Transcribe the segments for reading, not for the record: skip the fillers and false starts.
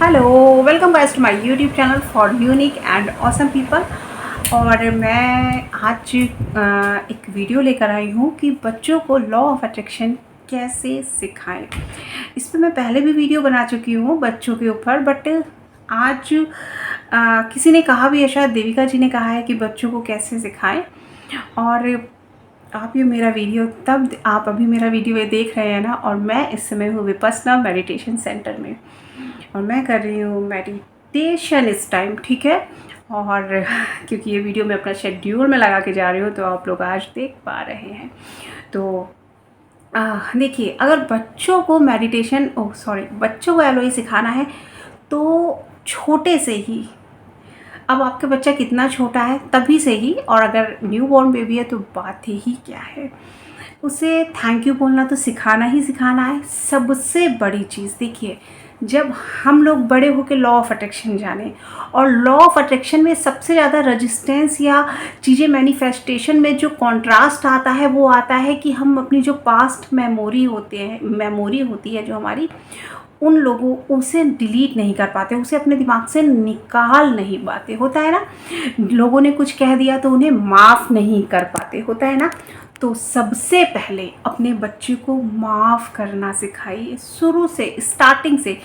Hello, welcome guys to my YouTube channel for unique and awesome people. और मैं आज एक वीडियो लेकर आई हूँ कि बच्चों को लॉ ऑफ अट्रैक्शन कैसे सिखाएं। इस पर मैं पहले भी वीडियो बना चुकी हूँ बच्चों के ऊपर, बट आज किसी ने कहा भी है, शायद देविका जी ने कहा है कि बच्चों को कैसे सिखाएं। और आप अभी मेरा वीडियो देख रहे हैं ना, और मैं इस समय हूँ विपस्सना मेडिटेशन सेंटर में और मैं कर रही हूँ मेडिटेशन इस टाइम, ठीक है। और क्योंकि ये वीडियो मैं अपना शेड्यूल में लगा के जा रही हूँ तो आप लोग आज देख पा रहे हैं। तो देखिए, अगर बच्चों को बच्चों को एलओई सिखाना है तो छोटे से ही, अब आपका बच्चा कितना छोटा है तभी से ही, और अगर न्यू बॉर्न बेबी है तो बात ही क्या है, उसे थैंक यू बोलना तो सिखाना ही सिखाना है। सबसे बड़ी चीज़ देखिए, जब हम लोग बड़े होकर लॉ ऑफ अट्रैक्शन जाने, और लॉ ऑफ अट्रैक्शन में सबसे ज़्यादा रेजिस्टेंस या चीज़ें मैनिफेस्टेशन में जो कॉन्ट्रास्ट आता है वो आता है कि हम अपनी जो पास्ट मेमोरी होती है जो हमारी, उन लोगों उसे डिलीट नहीं कर पाते, उसे अपने दिमाग से निकाल नहीं पाते। होता है ना, लोगों ने कुछ कह दिया तो उन्हें माफ़ नहीं कर पाते, होता है ना। तो सबसे पहले अपने बच्चे को माफ़ करना सिखाइए, शुरू से, स्टार्टिंग से।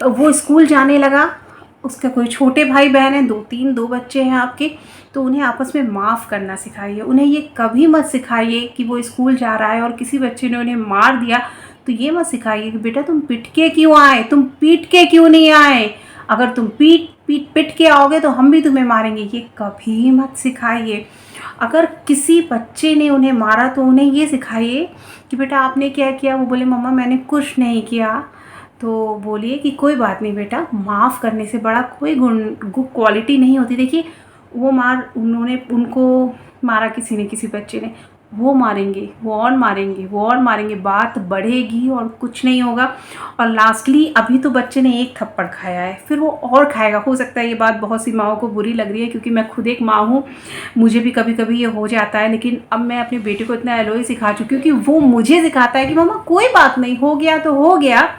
वो स्कूल जाने लगा, उसका कोई छोटे भाई बहन है, दो बच्चे हैं आपके, तो उन्हें आपस में माफ़ करना सिखाइए। उन्हें ये कभी मत सिखाइए कि वो स्कूल जा रहा है और किसी बच्चे ने उन्हें मार दिया तो ये मत सिखाइए कि बेटा तुम पिट के क्यों आए, तुम पीट के क्यों नहीं आए, अगर तुम पिट के आओगे तो हम भी तुम्हें मारेंगे, ये कभी मत सिखाइए। अगर किसी बच्चे ने उन्हें मारा तो उन्हें ये सिखाइए कि बेटा आपने क्या किया, वो बोले मम्मा मैंने कुछ नहीं किया, तो बोलिए कि कोई बात नहीं बेटा, माफ़ करने से बड़ा कोई गुड क्वालिटी नहीं होती। देखिए, उनको मारा किसी ने, किसी बच्चे ने, वो मारेंगे, वो और मारेंगे, बात बढ़ेगी और कुछ नहीं होगा। और लास्टली अभी तो बच्चे ने एक थप्पड़ खाया है, फिर वो और खाएगा। हो सकता है ये बात बहुत सी माँओं को बुरी लग रही है, क्योंकि मैं खुद एक माँ हूँ, मुझे भी कभी कभी ये हो जाता है। लेकिन अब मैं अपने बेटे को इतना एलओई सिखा चुकी हूँ कि वो मुझे सिखाता है कि मम्मा कोई बात नहीं, हो गया तो हो गया।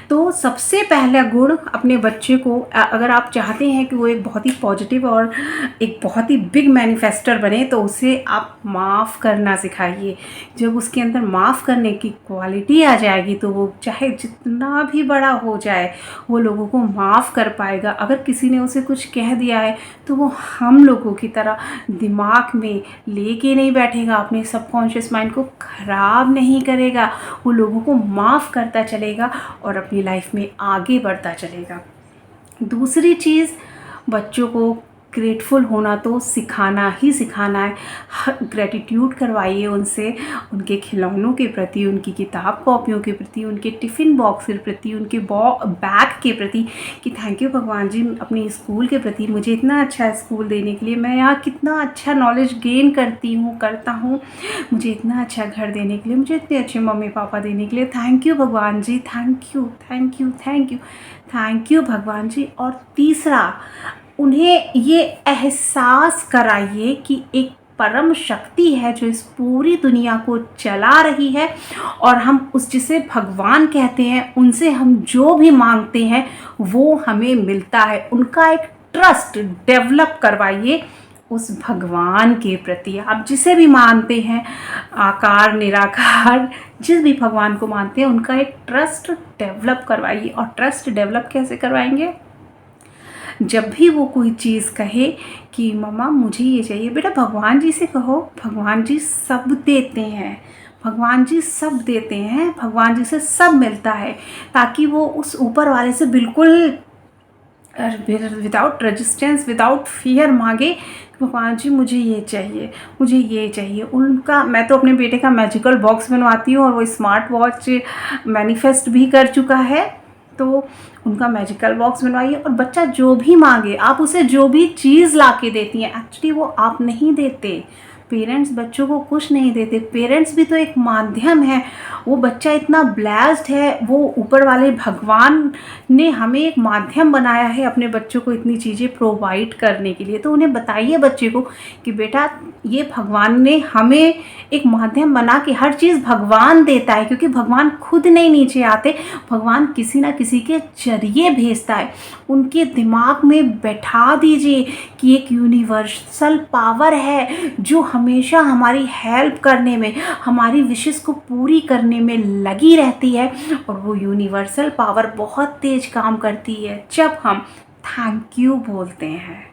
तो सबसे पहला गुण अपने बच्चे को, अगर आप चाहते हैं कि वो एक बहुत ही पॉजिटिव और एक बहुत ही बिग मैनिफेस्टर बने, तो उसे आप माफ़ करना सिखाइए। जब उसके अंदर माफ़ करने की क्वालिटी आ जाएगी तो वो चाहे जितना भी बड़ा हो जाए वो लोगों को माफ़ कर पाएगा। अगर किसी ने उसे कुछ कह दिया है तो वो हम लोगों की तरह दिमाग में लेके नहीं बैठेगा, अपने सबकॉन्शियस माइंड को ख़राब नहीं करेगा, वो लोगों को माफ़ करता चलेगा और अपनी लाइफ में आगे बढ़ता चलेगा। दूसरी चीज़, बच्चों को ग्रेटफुल होना तो सिखाना ही सिखाना है। ग्रेटिट्यूड करवाइए उनसे, उनके खिलौनों के प्रति, उनकी किताब कॉपियों के प्रति, उनके टिफ़िन बॉक्स के प्रति, उनके बैग के प्रति, कि थैंक यू भगवान जी अपने स्कूल के प्रति, मुझे इतना अच्छा स्कूल देने के लिए, मैं यहाँ कितना अच्छा नॉलेज गेन करता हूँ, मुझे इतना अच्छा घर देने के लिए, मुझे इतने अच्छे मम्मी पापा देने के लिए, थैंक यू भगवान जी, थैंक यू भगवान जी। और तीसरा, उन्हें ये एहसास कराइए कि एक परम शक्ति है जो इस पूरी दुनिया को चला रही है, और हम उस जिसे भगवान कहते हैं, उनसे हम जो भी मांगते हैं वो हमें मिलता है। उनका एक ट्रस्ट डेवलप करवाइए उस भगवान के प्रति। आप जिसे भी मानते हैं, आकार निराकार, जिस भी भगवान को मानते हैं, उनका एक ट्रस्ट डेवलप करवाइए। और ट्रस्ट डेवलप कैसे करवाएंगे? जब भी वो कोई चीज़ कहे कि मम्मा मुझे ये चाहिए, बेटा भगवान जी से कहो, भगवान जी सब देते हैं, भगवान जी सब देते हैं, भगवान जी से सब मिलता है, ताकि वो उस ऊपर वाले से बिल्कुल विदाउट रेजिस्टेंस, विदाउट फियर मांगे कि भगवान जी मुझे ये चाहिए, मुझे ये चाहिए। उनका, मैं तो अपने बेटे का मैजिकल बॉक्स बनवाती हूँ और वो स्मार्ट वॉच मैनिफेस्ट भी कर चुका है। तो उनका मैजिकल बॉक्स बनवाइए, और बच्चा जो भी मांगे, आप उसे जो भी चीज़ ला के देती हैं, एक्चुअली वो आप नहीं देते, पेरेंट्स बच्चों को कुछ नहीं देते, पेरेंट्स भी तो एक माध्यम है। वो बच्चा इतना ब्लेस्ड है, वो ऊपर वाले भगवान ने हमें एक माध्यम बनाया है अपने बच्चों को इतनी चीज़ें प्रोवाइड करने के लिए। तो उन्हें बताइए बच्चे को कि बेटा ये भगवान ने हमें एक माध्यम बना के, हर चीज़ भगवान देता है, क्योंकि भगवान खुद नहीं नीचे आते, भगवान किसी ना किसी के जरिए भेजता है। उनके दिमाग में बैठा दीजिए कि एक यूनिवर्सल पावर है जो हमेशा हमारी हेल्प करने में, हमारी विशेस को पूरी करने में लगी रहती है। और वो यूनिवर्सल पावर बहुत तेज काम करती है जब हम थैंक यू बोलते हैं,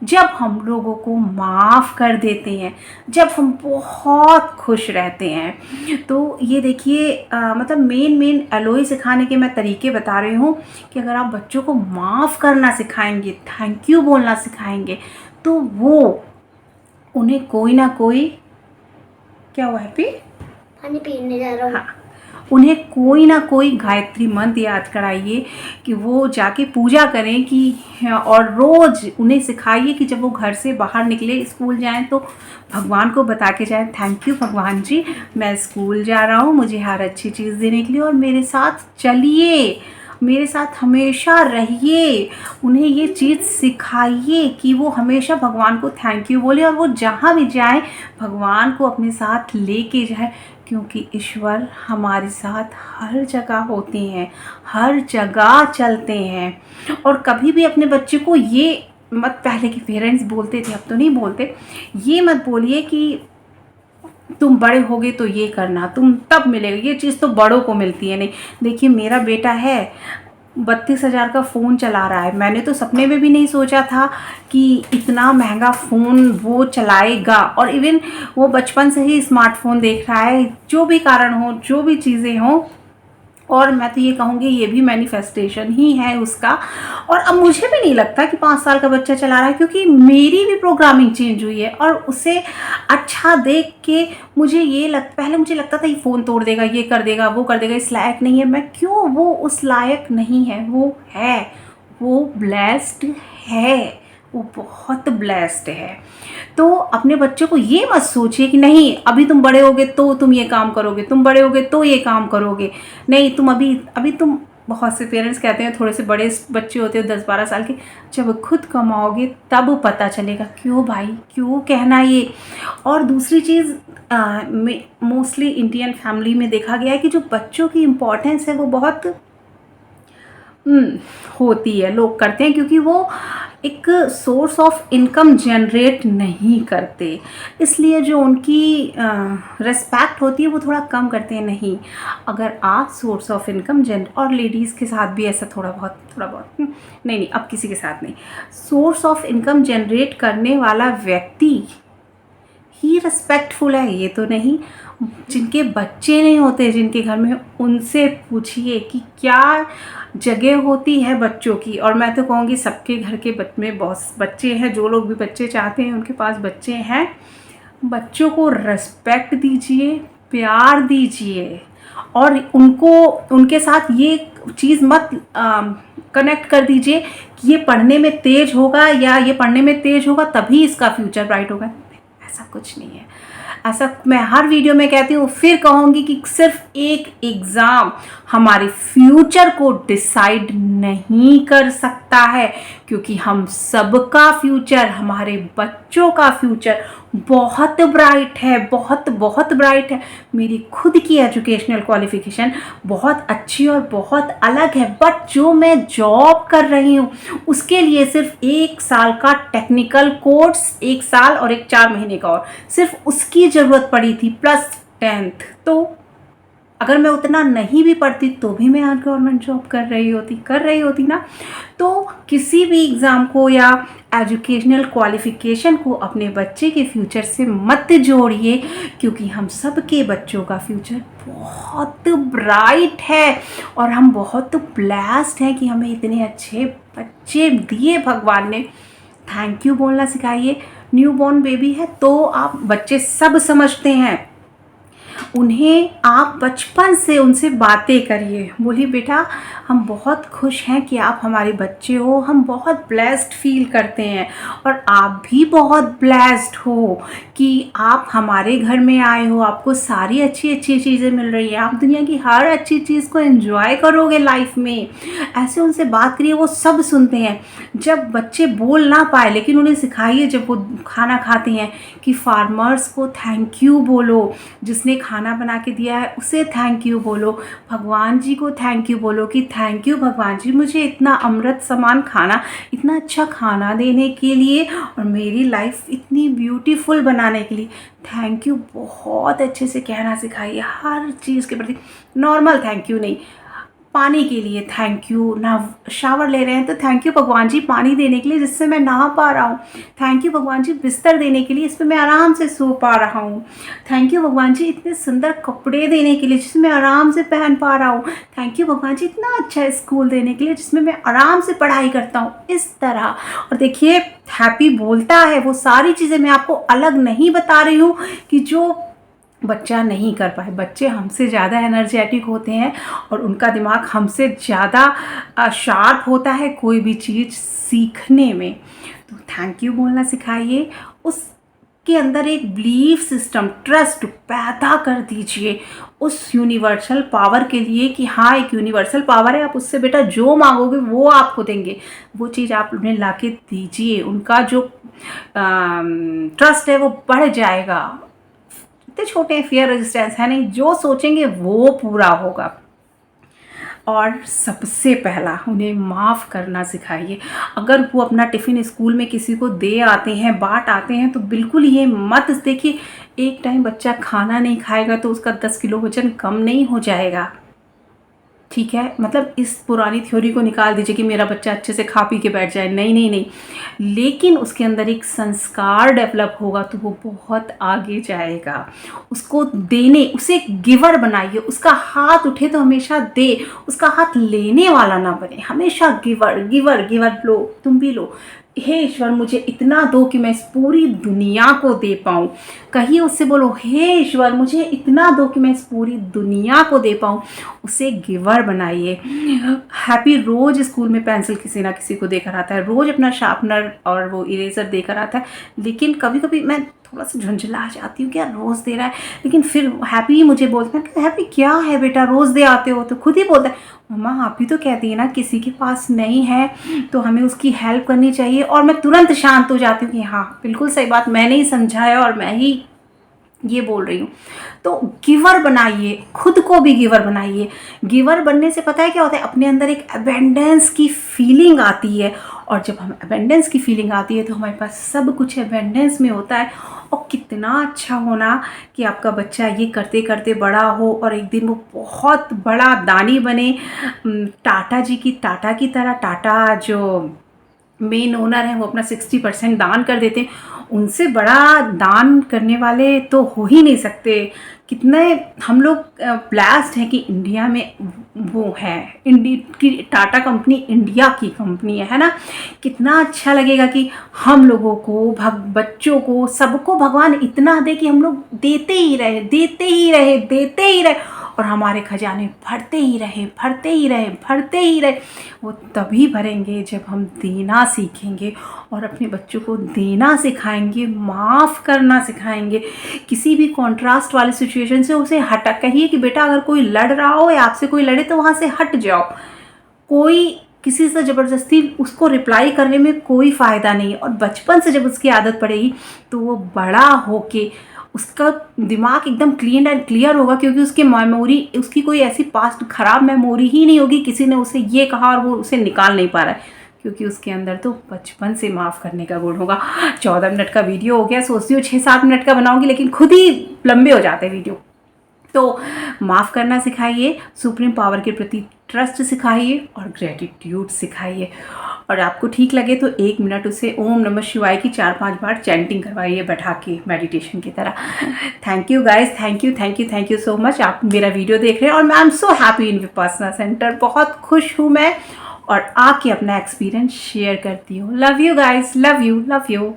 जब हम लोगों को माफ़ कर देते हैं, जब हम बहुत खुश रहते हैं। तो ये देखिए मतलब मेन एलओई सिखाने के मैं तरीके बता रही हूँ कि अगर आप बच्चों को माफ़ करना सिखाएंगे, थैंक यू बोलना सिखाएंगे, तो वो उन्हें कोई ना कोई, क्या हुआ हैप्पी? पानी पीने जा रहा हूँ। हाँ, उन्हें कोई ना कोई गायत्री मंत्र याद कराइए कि वो जाके पूजा करें कि, और रोज़ उन्हें सिखाइए कि जब वो घर से बाहर निकले, स्कूल जाएं, तो भगवान को बता के जाएं, थैंक यू भगवान जी, मैं स्कूल जा रहा हूँ, मुझे हर अच्छी चीज़ देने के लिए, और मेरे साथ चलिए, मेरे साथ हमेशा रहिए। उन्हें ये चीज़ सिखाइए कि वो हमेशा भगवान को थैंक यू बोले, और वो जहाँ भी जाए भगवान को अपने साथ लेके जाए, क्योंकि ईश्वर हमारे साथ हर जगह होते हैं, हर जगह चलते हैं। और कभी भी अपने बच्चे को ये मत, पहले के पेरेंट्स बोलते थे, अब तो नहीं बोलते, ये मत बोलिए कि तुम बड़े होगे तो ये करना, तुम तब मिलेगा, ये चीज़ तो बड़ों को मिलती है। नहीं, देखिए मेरा बेटा है 32,000 का फ़ोन चला रहा है, मैंने तो सपने में भी नहीं सोचा था कि इतना महंगा फ़ोन वो चलाएगा। और इवन वो बचपन से ही स्मार्टफ़ोन देख रहा है, जो भी कारण हो, जो भी चीज़ें हों, और मैं तो ये कहूँगी ये भी मैनिफेस्टेशन ही है उसका। और अब मुझे भी नहीं लगता कि 5 साल का बच्चा चला रहा है, क्योंकि मेरी भी प्रोग्रामिंग चेंज हुई है, और उसे अच्छा देख के मुझे पहले मुझे लगता था ये फ़ोन तोड़ देगा, ये कर देगा, वो कर देगा, इस लायक नहीं है। मैं क्यों, वो उस लायक नहीं है, वो है, वो ब्लेस्ड है, वो बहुत ब्लेस्ड है। तो अपने बच्चों को ये मत सोचिए कि नहीं अभी तुम बड़े होगे तो तुम ये काम करोगे, तुम बड़े होगे तो ये काम करोगे, नहीं तुम अभी तुम, बहुत से पेरेंट्स कहते हैं थोड़े से बड़े बच्चे होते हैं 10-12 साल के, जब खुद कमाओगे तब पता चलेगा। क्यों भाई, क्यों कहना ये। और दूसरी चीज़, मोस्टली इंडियन फैमिली में देखा गया है कि जो बच्चों की इम्पोर्टेंस है वो बहुत होती है, लोग करते हैं, क्योंकि वो एक सोर्स ऑफ इनकम जनरेट नहीं करते, इसलिए जो उनकी रिस्पेक्ट होती है वो थोड़ा कम करते हैं। नहीं, अगर आप सोर्स ऑफ इनकम और लेडीज़ के साथ भी ऐसा थोड़ा बहुत नहीं, अब किसी के साथ नहीं, सोर्स ऑफ इनकम जनरेट करने वाला व्यक्ति ही रिस्पेक्टफुल है, ये तो नहीं। जिनके बच्चे नहीं होते, जिनके घर में, उनसे पूछिए कि क्या जगह होती है बच्चों की। और मैं तो कहूँगी सबके घर के में बहुत बच्चे हैं, जो लोग भी बच्चे चाहते हैं उनके पास बच्चे हैं, बच्चों को रिस्पेक्ट दीजिए, प्यार दीजिए, और उनके साथ ये चीज़ मत कनेक्ट कर दीजिए कि ये पढ़ने में तेज होगा, या ये पढ़ने में तेज होगा तभी इसका फ्यूचर ब्राइट होगा। ऐसा कुछ नहीं है। ऐसा मैं हर वीडियो में कहती हूँ, फिर कहूँगी कि सिर्फ एक एग्ज़ाम हमारे फ्यूचर को डिसाइड नहीं कर सकता है, क्योंकि हम सबका फ्यूचर, हमारे बच्चों का फ्यूचर बहुत ब्राइट है, बहुत बहुत ब्राइट है। मेरी खुद की एजुकेशनल क्वालिफिकेशन बहुत अच्छी और बहुत अलग है, बट जो मैं जॉब कर रही हूँ उसके लिए सिर्फ 1 साल का टेक्निकल कोर्स, 1 साल और 4 महीने का, और सिर्फ उसकी ज़रूरत पड़ी थी, प्लस 10th। तो अगर मैं उतना नहीं भी पढ़ती तो भी मैं आज गवर्नमेंट जॉब कर रही होती ना। तो किसी भी एग्ज़ाम को या एजुकेशनल क्वालिफ़िकेशन को अपने बच्चे के फ्यूचर से मत जोड़िए, क्योंकि हम सब के बच्चों का फ्यूचर बहुत ब्राइट है, और हम बहुत ब्लेस्ड हैं कि हमें इतने अच्छे बच्चे दिए भगवान ने। थैंक यू बोलना सिखाइए। न्यू बॉर्न बेबी है तो आप बच्चे सब समझते हैं, उन्हें आप बचपन से उनसे बातें करिए, बोलिए बेटा हम बहुत खुश हैं कि आप हमारे बच्चे हो, हम बहुत ब्लेस्ड फील करते हैं और आप भी बहुत ब्लेस्ड हो कि आप हमारे घर में आए हो, आपको सारी अच्छी अच्छी चीज़ें मिल रही हैं, आप दुनिया की हर अच्छी चीज़ को एंजॉय करोगे लाइफ में। ऐसे उनसे बात करिए, वो सब सुनते हैं। जब बच्चे बोल ना पाए लेकिन उन्हें सिखाइए जब वो खाना खाते हैं कि फार्मर्स को थैंक यू बोलो, जिसने खाना बना के दिया है उसे थैंक यू बोलो, भगवान जी को थैंक यू बोलो कि थैंक यू भगवान जी मुझे इतना अमृत समान खाना, इतना अच्छा खाना देने के लिए और मेरी लाइफ इतनी ब्यूटीफुल बनाने के लिए थैंक यू। बहुत अच्छे से कहना सिखाइए, हर चीज़ के प्रति। नॉर्मल थैंक यू नहीं, पानी के लिए थैंक यू, ना शावर ले रहे हैं तो थैंक यू भगवान जी पानी देने के लिए जिससे मैं नहा पा रहा हूँ, थैंक यू भगवान जी बिस्तर देने के लिए इस पर मैं आराम से सो पा रहा हूँ, थैंक यू भगवान जी इतने सुंदर कपड़े देने के लिए जिसमें मैं आराम से पहन पा रहा हूँ, थैंक यू भगवान जी इतना अच्छा स्कूल देने के लिए जिसमें मैं आराम से पढ़ाई करता हूँ। इस तरह, और देखिए हैप्पी बोलता है, वो सारी चीज़ें मैं आपको अलग नहीं बता रही हूँ कि जो बच्चा नहीं कर पाए। बच्चे हमसे ज़्यादा एनर्जेटिक होते हैं और उनका दिमाग हमसे ज़्यादा शार्प होता है कोई भी चीज़ सीखने में। तो थैंक यू बोलना सिखाइए, उसके अंदर एक बिलीफ सिस्टम, ट्रस्ट पैदा कर दीजिए उस यूनिवर्सल पावर के लिए कि हाँ एक यूनिवर्सल पावर है, आप उससे बेटा जो मांगोगे वो आपको देंगे। वो चीज़ आप उन्हें ला के दीजिए, उनका जो ट्रस्ट है वो बढ़ जाएगा। इतने छोटे फियर रेजिस्टेंस है नहीं, जो सोचेंगे वो पूरा होगा। और सबसे पहला उन्हें माफ़ करना सिखाइए। अगर वो अपना टिफ़िन स्कूल में किसी को दे आते हैं, बांट आते हैं, तो बिल्कुल ये मत देखिए एक टाइम बच्चा खाना नहीं खाएगा तो उसका 10 किलो वजन कम नहीं हो जाएगा, ठीक है। मतलब इस पुरानी थ्योरी को निकाल दीजिए कि मेरा बच्चा अच्छे से खा पी के बैठ जाए, नहीं नहीं नहीं, लेकिन उसके अंदर एक संस्कार डेवलप होगा तो वो बहुत आगे जाएगा। उसको देने, उसे गिवर बनाइए, उसका हाथ उठे तो हमेशा दे, उसका हाथ लेने वाला ना बने, हमेशा गिवर गिवर गिवर, लो तुम भी लो, हे ईश्वर मुझे इतना दो कि मैं इस पूरी दुनिया को दे पाऊँ। कहिए उससे, बोलो हे ईश्वर मुझे इतना दो कि मैं इस पूरी दुनिया को दे पाऊँ। उसे गिवर बनाइए। हैप्पी रोज़ स्कूल में पेंसिल किसी ना किसी को देकर आता है, रोज़ अपना शार्पनर और वो इरेजर देकर आता है, लेकिन कभी कभी मैं थोड़ा सा झुंझला जाती हूँ, क्या रोज़ दे रहा है। लेकिन फिर हैप्पी ही मुझे बोलता है कि हैप्पी क्या है बेटा रोज़ दे आते हो, तो खुद ही बोलता है मम्मा आप ही तो कहती है ना किसी के पास नहीं है तो हमें उसकी हेल्प करनी चाहिए। और मैं तुरंत शांत हो जाती हूँ कि हाँ बिल्कुल सही बात, मैंने ही समझाया और मैं ही ये बोल रही हूँ। तो गिवर बनाइए, खुद को भी गिवर बनाइए। गिवर बनने से पता है क्या होता है, अपने अंदर एक अबेंडेंस की फीलिंग आती है, और जब हम अबेंडेंस की फीलिंग आती है तो हमारे पास सब कुछ अबेंडेंस में होता है। और कितना अच्छा होना कि आपका बच्चा ये करते करते बड़ा हो और एक दिन वो बहुत बड़ा दानी बने, टाटा जी की, टाटा की तरह। टाटा जो मेन ओनर हैं वो अपना 60% दान कर देते हैं, उनसे बड़ा दान करने वाले तो हो ही नहीं सकते। कितने हम लोग ब्लेस्ड हैं कि इंडिया में वो है, इंडिया की टाटा कंपनी इंडिया की कंपनी है ना। कितना अच्छा लगेगा कि हम लोगों को, बच्चों को, सबको भगवान इतना दे कि हम लोग देते ही रहे, देते ही रहे, देते ही रहे और हमारे खजाने भरते ही रहे, भरते ही रहे, भरते ही रहे। वो तभी भरेंगे जब हम देना सीखेंगे और अपने बच्चों को देना सिखाएंगे, माफ़ करना सिखाएंगे। किसी भी कॉन्ट्रास्ट वाली सिचुएशन से उसे हटा, कहिए कि बेटा अगर कोई लड़ रहा हो या आपसे कोई लड़े तो वहाँ से हट जाओ। कोई किसी से ज़बरदस्ती उसको रिप्लाई करने में कोई फ़ायदा नहीं है। और बचपन से जब उसकी आदत पड़ेगी तो वो बड़ा होके उसका दिमाग एकदम क्लीन एंड क्लियर होगा, क्योंकि उसकी मेमोरी, उसकी कोई ऐसी पास्ट खराब मेमोरी ही नहीं होगी किसी ने उसे ये कहा और वो उसे निकाल नहीं पा रहा है, क्योंकि उसके अंदर तो बचपन से माफ़ करने का गुण होगा। 14 मिनट का वीडियो हो गया, सोचती हूँ 6-7 मिनट का बनाऊंगी लेकिन खुद ही लंबे हो जाते हैं वीडियो। तो माफ़ करना सिखाइए, सुप्रीम पावर के प्रति ट्रस्ट सिखाइए और ग्रेटिट्यूड सिखाइए। और आपको ठीक लगे तो 1 मिनट उसे ओम नमः शिवाय की 4-5 बार चैंटिंग करवाइए बैठा के, मेडिटेशन की तरह। Thank you guys, thank you thank you thank you so much. आप मेरा वीडियो देख रहे हैं और I am so happy in Vipassana centre, बहुत खुश हूँ मैं और आके अपना एक्सपीरियंस शेयर करती हूँ। Love you guys, love you love you.